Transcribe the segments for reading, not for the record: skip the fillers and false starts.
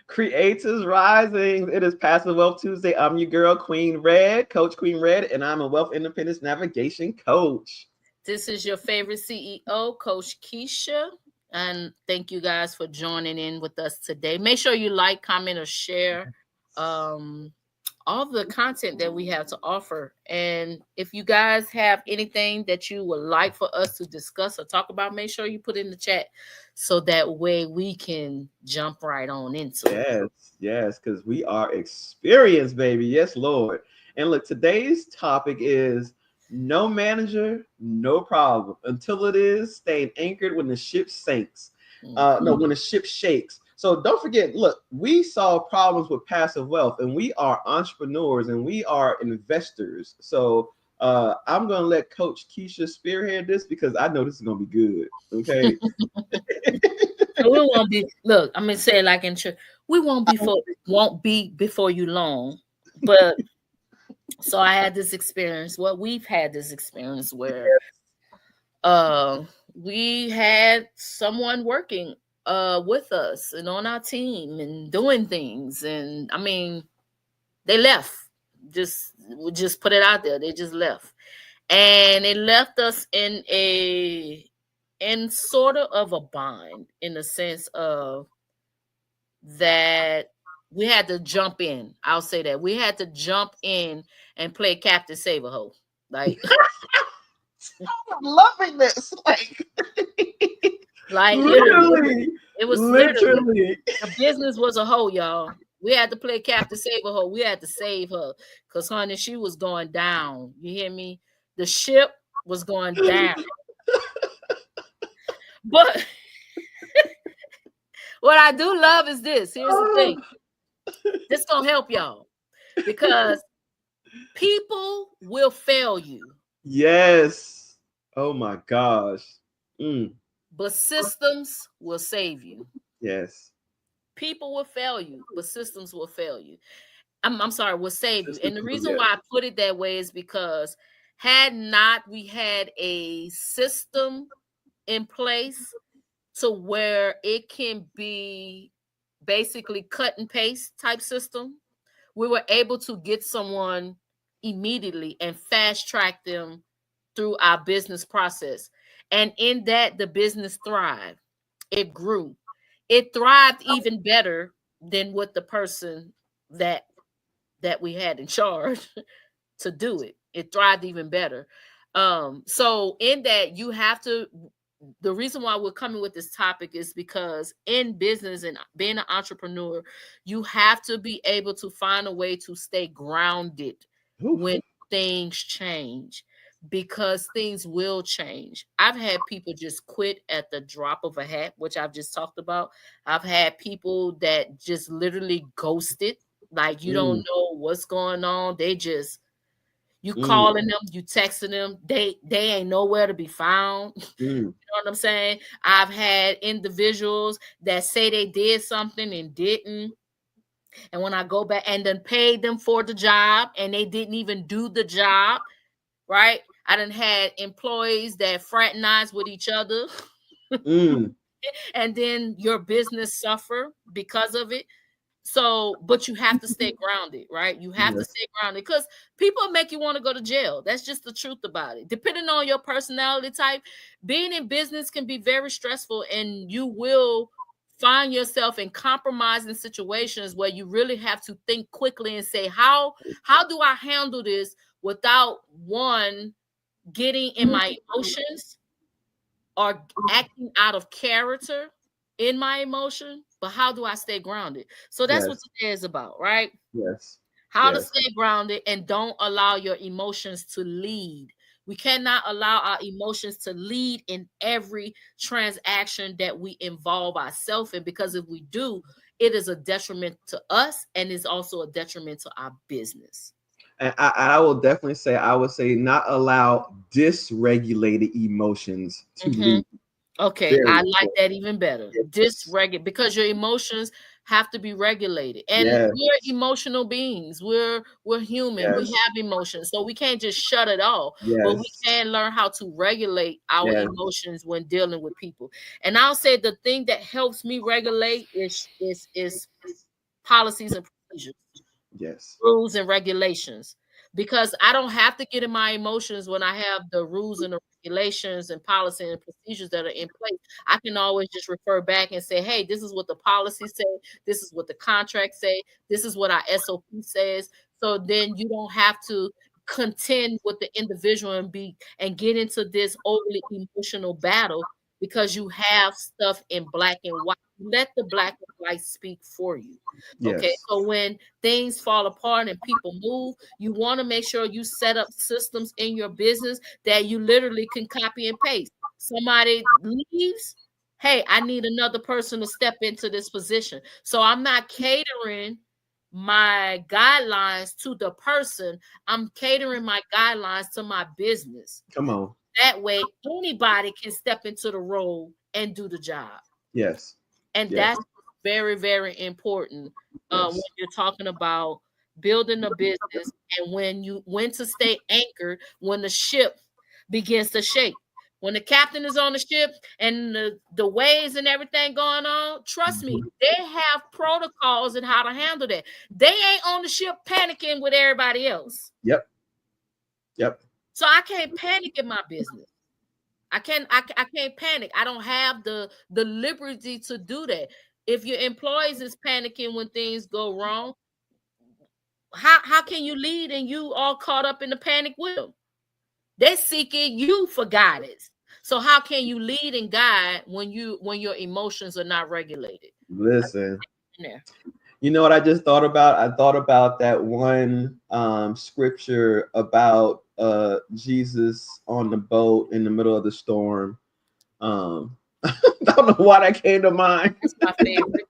Creators Rising. It is Passive Wealth Tuesday. I'm your girl, Queen Red, Coach Queen Red, and I'm a Wealth Independence Navigation Coach. This is your favorite CEO, Coach Keisha. And thank you guys for joining in with us today. Make sure you like, comment, or share um, all the content that we have to offer. And if you guys have anything that you would like for us to discuss or talk about, make sure you put in the chat so that way we can jump right on into it. Yes, because we are experienced, baby. Yes, Lord. And look, today's topic is no manager, no problem. Until it is, staying anchored when the ship sinks. No, when the ship shakes. So don't forget, look, we solve problems with passive wealth, and we are entrepreneurs and we are investors. So I'm gonna let Coach Keisha spearhead this because I know this is gonna be good. Okay. So we won't be. Look, I'm gonna say it like in church. We won't be before you long. But so I had this experience. Well, we've had this experience where we had someone working with us and on our team and doing things, and I mean they left. We just put it out there. They just left, and it left us in sort of a bind, in the sense of that we had to jump in. I'll say that we had to jump in and play Captain Save a Hoe. Like, I'm loving this. like Literally, it was literally. the business was a hoe, y'all. We had to play Captain Save a Hoe. We had to save her because, honey, she was going down. You hear me? The ship was going down. But what I do love is this. Here's the thing. This gonna help y'all because people will fail you. Yes. Oh my gosh. But systems will save you. Yes. People will fail you, but systems will fail you. I'm sorry, will save you. And the reason why I put it that way is because had not we had a system in place to where it can be basically cut and paste type system, we were able to get someone immediately and fast track them through our business process. And in that, the business thrived. It grew. It thrived even better than with the person that we had in charge to do it. It thrived even better. So in that, you have to. The reason why we're coming with this topic is because in business and being an entrepreneur, you have to be able to find a way to stay grounded when things change, because things will change. I've had people just quit at the drop of a hat, which I've just talked about. I've had people that just literally ghosted, like you don't know what's going on. They just you calling them, you texting them, they ain't nowhere to be found. You know what I'm saying? I've had individuals that say they did something and didn't. And when I go back and then paid them for the job and they didn't even do the job, right? I done had employees that fraternize with each other. And then your business suffer because of it. So, but you have to stay grounded, right? You have to stay grounded because people make you want to go to jail. That's just the truth about it. Depending on your personality type, being in business can be very stressful, and you will find yourself in compromising situations where you really have to think quickly and say, how do I handle this without one getting in my emotions or acting out of character in my emotion, but how do I stay grounded? So that's what today is about, right? Yes. How to stay grounded and don't allow your emotions to lead. We cannot allow our emotions to lead in every transaction that we involve ourselves in, because if we do, it is a detriment to us and is also a detriment to our business. And I will definitely say, I would say not allow dysregulated emotions to lead. Okay, I like that even better. Dysregulate, because your emotions have to be regulated, and we're emotional beings. We're human. We have emotions, so we can't just shut it off. But we can learn how to regulate our emotions when dealing with people. And I'll say the thing that helps me regulate is policies and procedures, Yes. rules and regulations, because I don't have to get in my emotions when I have the rules and the regulations and policy and procedures that are in place. I can always just refer back and say, hey, this is what the policy say, this is what the contract say, this is what our SOP says. So then you don't have to contend with the individual and get into this overly emotional battle because you have stuff in black and white. Let the black and white speak for you. Okay, Yes. so when things fall apart and people move, you want to make sure you set up systems in your business that you literally can copy and paste. Somebody leaves, hey, I need another person to step into this position. So I'm not catering my guidelines to the person, I'm catering my guidelines to my business. Come on. That way, anybody can step into the role and do the job. Yes. And Yes. that's very, very important when Yes. you're talking about building a business and when to stay anchored when the ship begins to shake. When the captain is on the ship and the waves and everything going on, trust me, Mhm. they have protocols and how to handle that. They ain't on the ship panicking with everybody else. Yep. Yep. So I can't panic in my business. I can't panic. I don't have the liberty to do that. If your employees is panicking when things go wrong, how can you lead and you all caught up in the panic with them? They're seeking you for guidance. So how can you lead and guide when your emotions are not regulated? Listen. Yeah. You know what I just thought about? I thought about that one scripture about Jesus on the boat in the middle of the storm. I don't know why that came to mind. That's my favorite.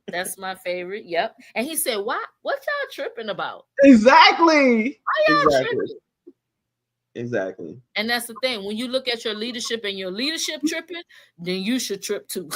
That's my favorite. Yep. And he said, "What y'all tripping about? Exactly. Why y'all Exactly. tripping?" Exactly. And that's the thing. When you look at your leadership and your leadership tripping, then you should trip too.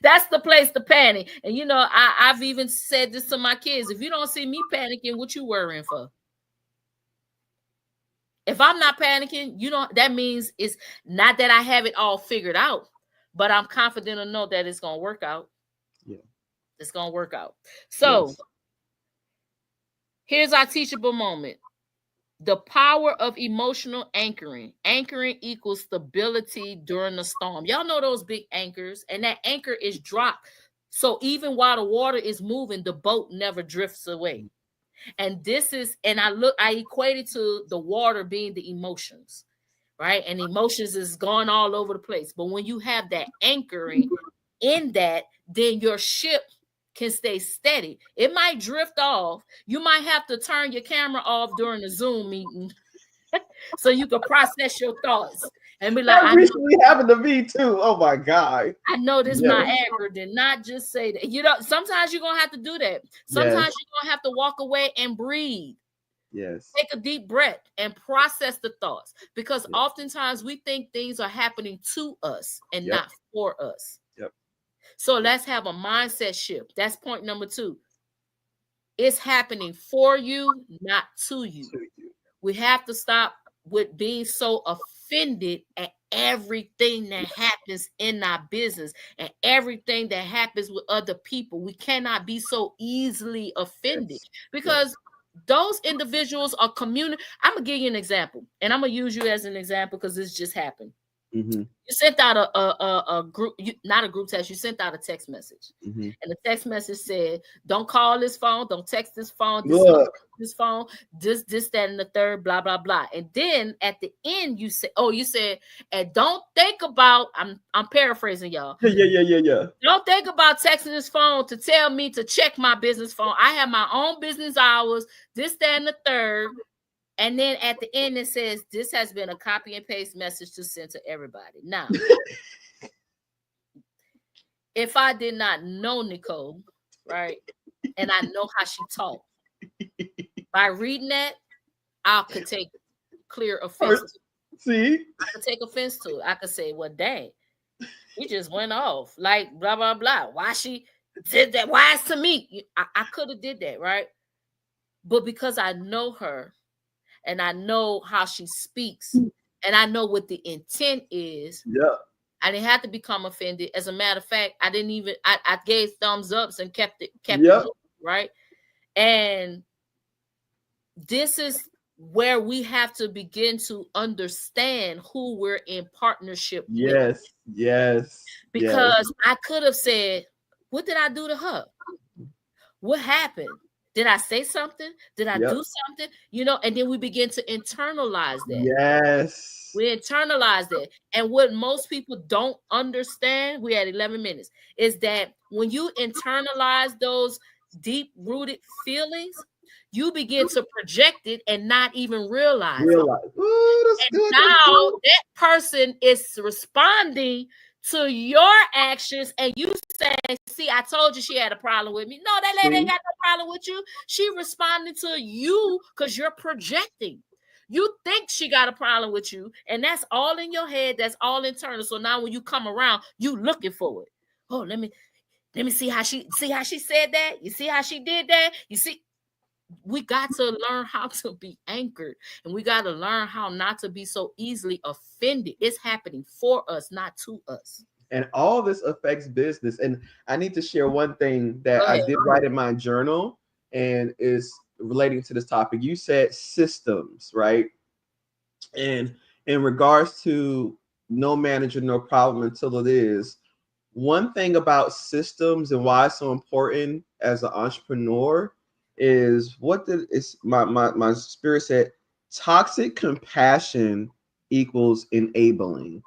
That's the place to panic. And I've even said this to my kids. If you don't see me panicking, what you worrying for? If I'm not panicking, that means it's not that I have it all figured out, but I'm confident to know that it's gonna work out. Yeah. It's gonna work out. So Yes. here's our teachable moment. The power of emotional anchoring. Anchoring equals stability during the storm. Y'all know those big anchors, and that anchor is dropped. So even while the water is moving, the boat never drifts away. And I equate it to the water being the emotions, right? And emotions is going all over the place. But when you have that anchoring in that, then your ship can stay steady. It might drift off. You might have to turn your camera off during the Zoom meeting so you can process your thoughts and be like, That recently happened to me too. Oh my God. I know this Yes. my anchor did not just say that. Sometimes you're going to have to do that. Sometimes Yes. you're going to have to walk away and breathe. Yes. Take a deep breath and process the thoughts, because Yep. oftentimes we think things are happening to us and Yep. not for us. Yep. So let's have a mindset shift. That's point number 2. It's happening for you, not to you. We have to stop with being so offended at everything that happens in our business and everything that happens with other people. We cannot be so easily offended because those individuals are I'm gonna give you an example, and I'm gonna use you as an example because this just happened. Mm-hmm. You sent out a group, not a group text. You sent out a text message, Mm-hmm. and the text message said, "Don't call this phone. Don't text this phone. This phone. This, that, and the third. Blah blah blah." And then at the end, you said, "And don't think about." I'm paraphrasing, y'all. Yeah. Don't think about texting this phone to tell me to check my business phone. I have my own business hours. This, that, and the third. And then at the end, it says, "This has been a copy and paste message to send to everybody." Now, if I did not know Nicole, right, and I know how she talked, by reading that, I could take clear offense to it. See? I could take offense to it. I could say, well, dang, we just went off. Like, blah, blah, blah. Why she did that? Why it's to me? I could have did that, right? But because I know her, and I know how she speaks, and I know what the intent is, Yeah. I didn't have to become offended. As a matter of fact, I didn't even, I gave thumbs ups and kept it moving, right? And this is where we have to begin to understand who we're in partnership with. Because I could have said, what did I do to her? What happened? Did I say something? Did I do something? You know, and then we begin to internalize that. We internalize that. And what most people don't understand, we had 11 minutes, is that when you internalize those deep-rooted feelings, you begin to project it and not even realize it. Ooh, that's And good. now that person is responding to your actions, and you say, see, I told you she had a problem with me. No, that lady ain't got no problem with you. She responded to you because you're projecting. You think she got a problem with you, and that's all in your head. That's all internal. So now when you come around, you looking for it. Oh, let me see how she said that. You see how she did that? You see, we got to learn how to be anchored, and we got to learn how not to be so easily offended. It's happening for us, not to us. And all this affects business. And I need to share one thing that I did write in my journal and is relating to this topic. You said systems, right? And in regards to no manager, no problem until it is, one thing about systems and why it's so important as an entrepreneur is my spirit said, toxic compassion equals enabling.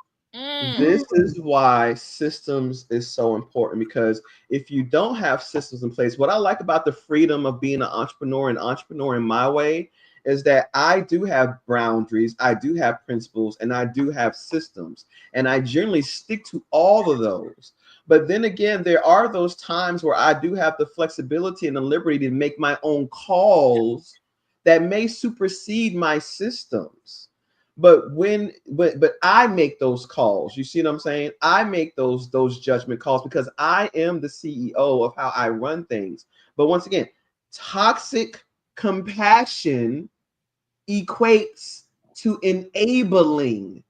This is why systems is so important, because if you don't have systems in place, what I like about the freedom of being an entrepreneur and entrepreneur in my way is that I do have boundaries, I do have principles, and I do have systems, and I generally stick to all of those. But then again, there are those times where I do have the flexibility and the liberty to make my own calls that may supersede my systems. But I make those calls. You see what I'm saying? I make those judgment calls because I am the CEO of how I run things. But once again, toxic compassion equates to enabling.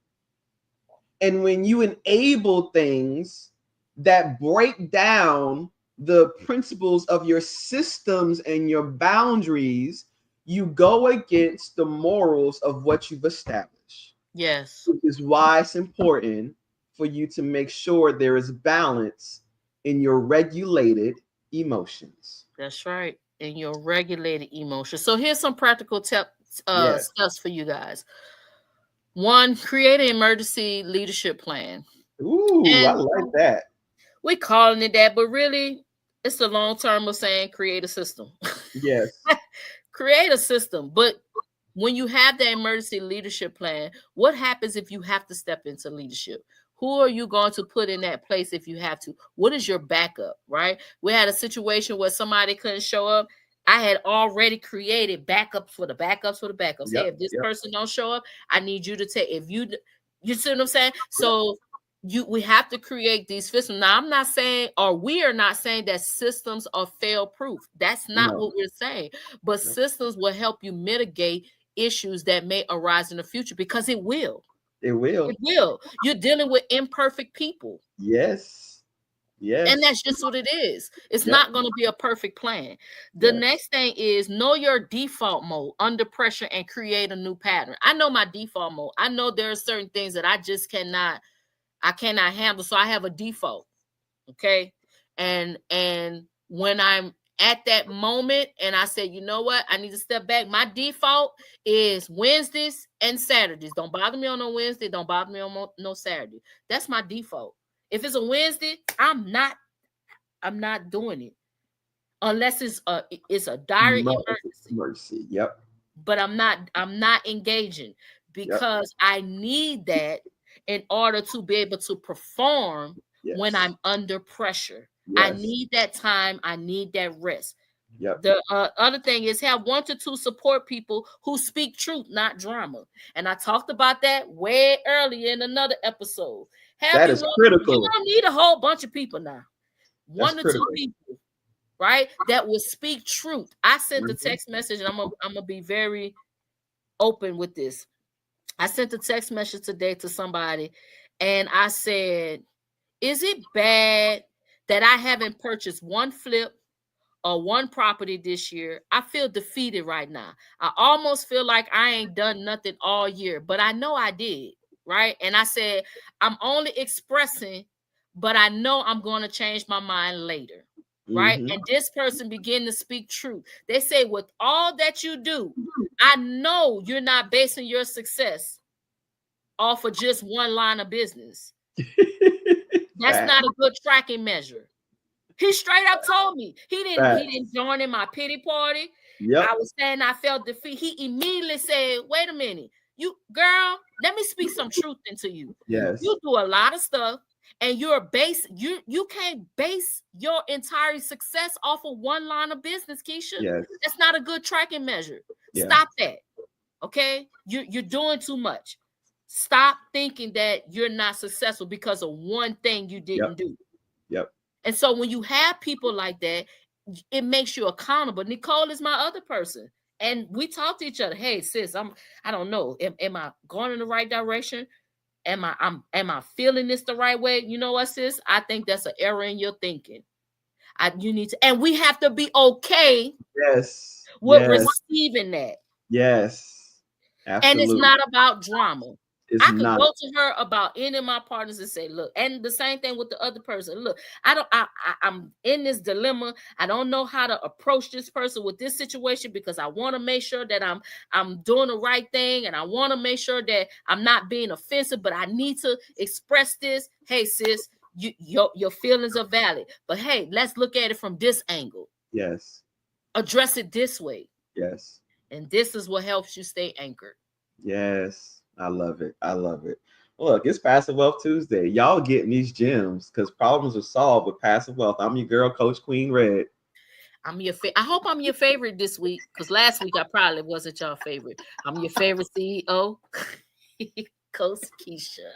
And when you enable things that break down the principles of your systems and your boundaries, you go against the morals of what you've established. Yes. Which is why it's important for you to make sure there is balance in your regulated emotions. That's right. In your regulated emotions. So here's some practical steps for you guys. One, create an emergency leadership plan. Ooh, and I like that. We're calling it that, but really, it's the long term of saying create a system. Yes. Create a system. But when you have that emergency leadership plan, what happens if you have to step into leadership? Who are you going to put in that place if you have to? What is your backup, right? We had a situation where somebody couldn't show up. I had already created backups for the backups for the backups. Hey, if this person don't show up, I need you to take, you see what I'm saying? So we have to create these systems. Now, I'm not saying, or we are not saying that systems are fail proof. That's not what we're saying. But systems will help you mitigate issues that may arise in the future, because it will. It will. It will. You're dealing with imperfect people. Yes. Yes. And that's just what it is. It's not going to be a perfect plan. The next thing is know your default mode under pressure and create a new pattern. I know my default mode. I know there are certain things that I just cannot handle. So I have a default. Okay. And when I'm at that moment and I say, you know what, I need to step back, my default is Wednesdays and Saturdays. Don't bother me on no Wednesday. Don't bother me on no Saturday. That's my default. If it's a Wednesday, I'm not doing it unless it's a dire emergency. Yep. But I'm not engaging, because I need that in order to be able to perform when I'm under pressure. I need that time. I need that rest. The other thing is have 1 to 2 support people who speak truth, not drama. And I talked about that way earlier in another episode. That is critical. You don't need a whole bunch of people now. 1 to 2 people, right? That will speak truth. I sent the text message, and I'm gonna be very open with this. I sent a text message today to somebody, And I said, is it bad that I haven't purchased one flip or one property this year? I feel defeated right now. I almost feel like I ain't done nothing all year, but I know I did, right? And I said, I'm only expressing, but I know I'm going to change my mind later, right? Mm-hmm. And this person began to speak truth. They say, with all that you do, I know you're not basing your success off of just one line of business. That's Fact. not a good tracking measure. He straight up told me he didn't Facts. join in my pity party. I Yep. was saying I felt defeat. He immediately said, "Wait a minute, you girl, let me speak some truth into you. Yes. You do a lot of stuff, and you can't base your entire success off of one line of business, Keisha. Yes. That's not a good tracking measure. Yeah. Stop that. Okay, you're doing too much. Stop thinking that you're not successful because of one thing you Yep. didn't do." Yep. And so when you have people like that, it makes you accountable. Nicole is my other person. And we talk to each other. Hey, sis, I don't know. Am I going in the right direction? Am I feeling this the right way? You know what, sis? I think that's an error in your thinking. You need to, and we have to be okay Yes. with Yes. receiving that. Yes. And it's Absolutely. not about drama. It's I could not. go to her about any of my partners and say, look, and the same thing with the other person. Look, I'm in this dilemma. I don't know how to approach this person with this situation because I want to make sure that I'm doing the right thing, and I want to make sure that I'm not being offensive, but I need to express this. Hey, sis, your feelings are valid, but hey, let's look at it from this angle. Yes. Address it this way. Yes. And this is what helps you stay anchored. Yes. I love it. I love it. Look, it's Passive Wealth Tuesday. Y'all getting these gems because problems are solved with passive wealth. I'm your girl, Coach Queen Red. I hope I'm your favorite this week, because last week I probably wasn't your favorite. I'm your favorite CEO, Coach Keisha.